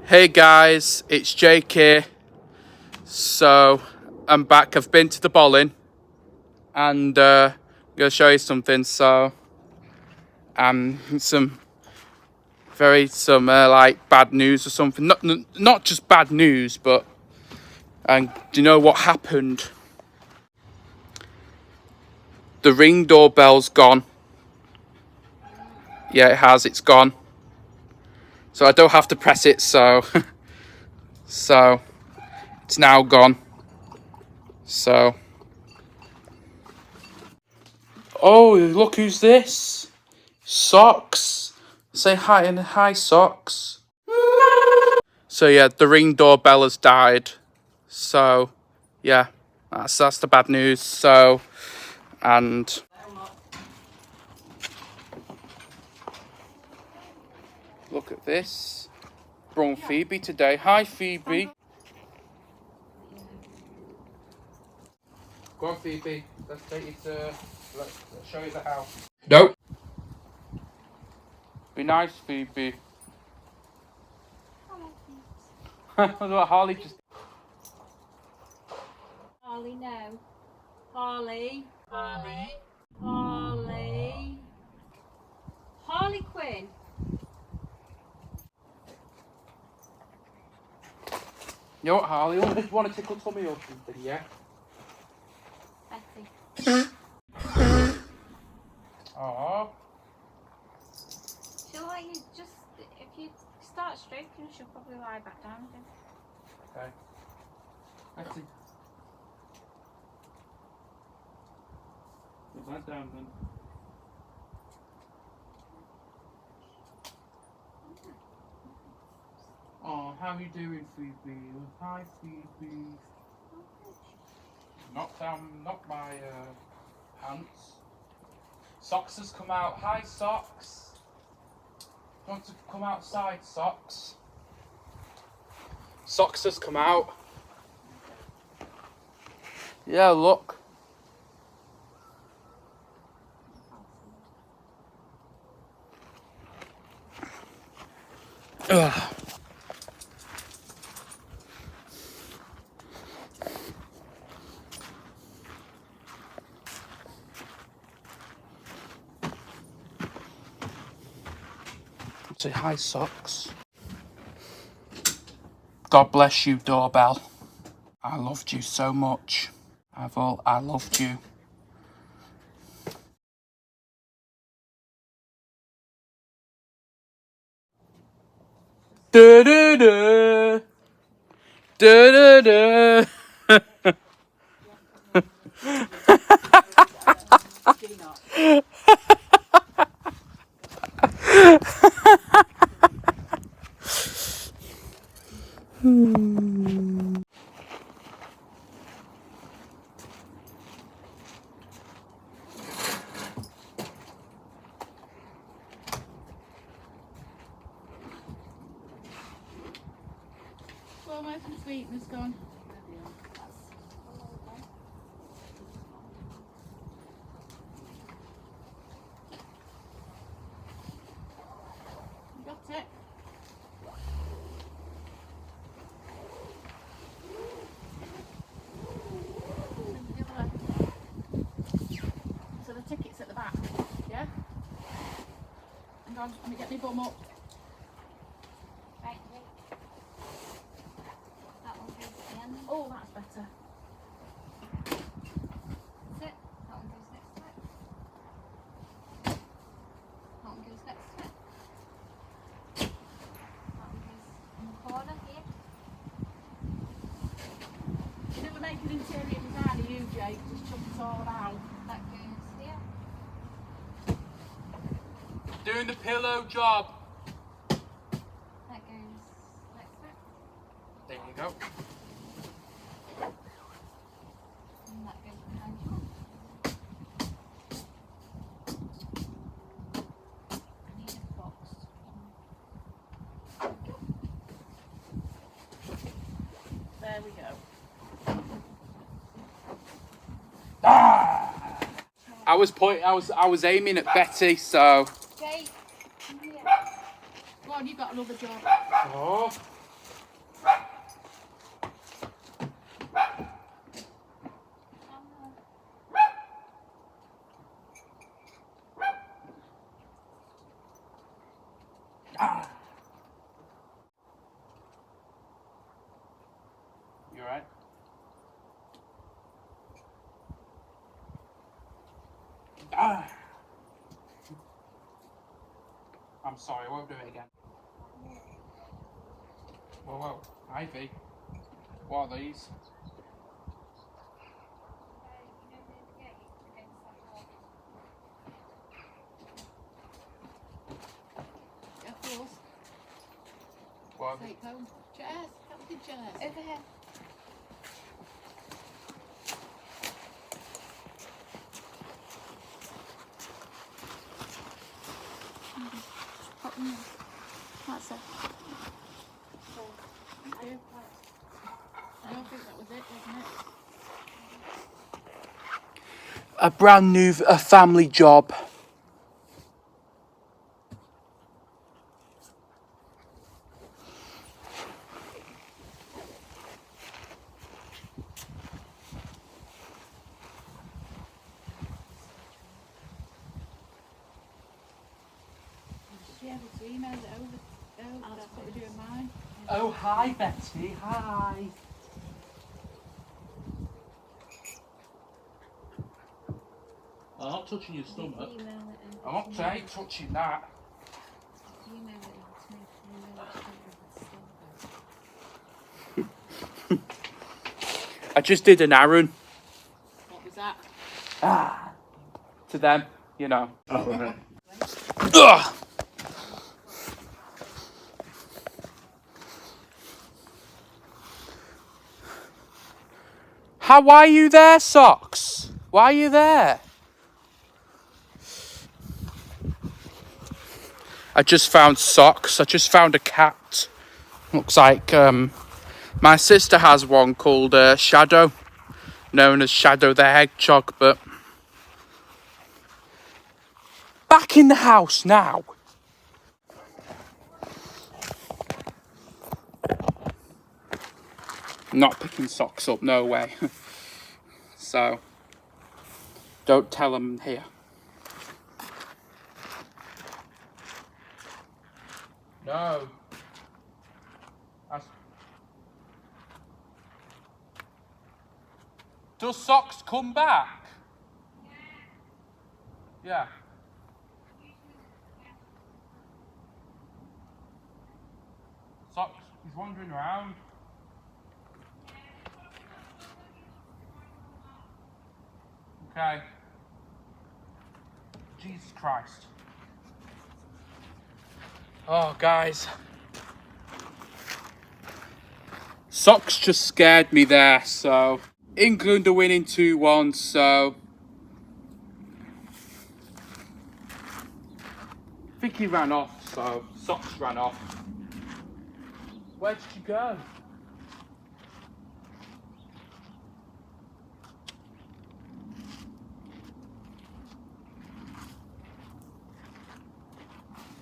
Hey guys, it's Jake here. So I'm back. I've been to the bowling and I'm gonna show you something. So some like bad news or something. Not just bad news, but do you know what happened? The Ring doorbell's gone. Yeah, it has. It's gone. So I don't have to press it. So so it's now gone. So. Oh, look who's this? Socks. Say hi and hi, Socks. So yeah, the Ring doorbell has died. So yeah, that's the bad news. So and look at this. Brought Phoebe today. Hi Phoebe. Go on Phoebe. Let's take you to let's show you the house. Nope. Be nice, Phoebe. What Harley just. Harley, no. Harley. Harley. Harley. Harley Quinn. You know what, Harley? You want to tickle tummy or something? Yeah. Betty. Aww. She'll let you just, if you start stroking, she'll probably lie back down again. Okay. Betty. Put that down then. Oh, how are you doing, Phoebe? Hi, Phoebe. Knock my pants. Socks has come out. Hi, Socks. You want to come outside, Socks? Socks has come out. Yeah, look. Ugh. Say hi, Socks. God bless you, doorbell. I loved you so much. I loved you. Da da da. Da da da. Well, most of the sweetness gone. You got it? So the ticket's at the back, yeah? Hang on, let me get my bum up. Right, that one goes at the end. Oh, that's better. That's it. That one goes next to it. That one goes next to it. That one goes in the corner here. You never make an interior design of you, Jake. Just chuck it all out. That goes here. Doing the pillow job. That goes next to it. There you go. And that goes behind you. I need a box. There we go. Ah! I was aiming at Betty, so. Jake, come here. Go on, you've got another job. Oh. right? Ah! I'm sorry, I won't do it again. Whoa, whoa. Ivy. What are these? What? Take home. Chairs. Help with the chairs. Over here. Pop them in. That's it. Thank you. I don't think that was it, wasn't it? A brand new family job. Yeah, but emailed it over. Oh, that's what we're doing mine. Oh, hi, Betty. Hi. I'm not touching your stomach. I'm not touching that. I just did an errand. What was that? Ah. To them, you know. Oh, right. Ugh. Why are you there, Socks? Why are you there? I just found Socks. I just found a cat. Looks like my sister has one called Shadow, known as Shadow the Hedgehog, but back in the house now. I'm not picking Socks up, no way. So, don't tell them here. No. Does Socks come back? Yeah. Socks, he's wandering around. Okay. Jesus Christ. Oh, guys. Socks just scared me there, so England are winning 2-1, so I think he ran off, so Socks ran off. Where did you go?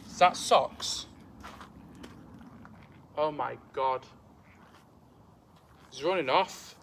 Is that Socks? Oh my God. He's running off.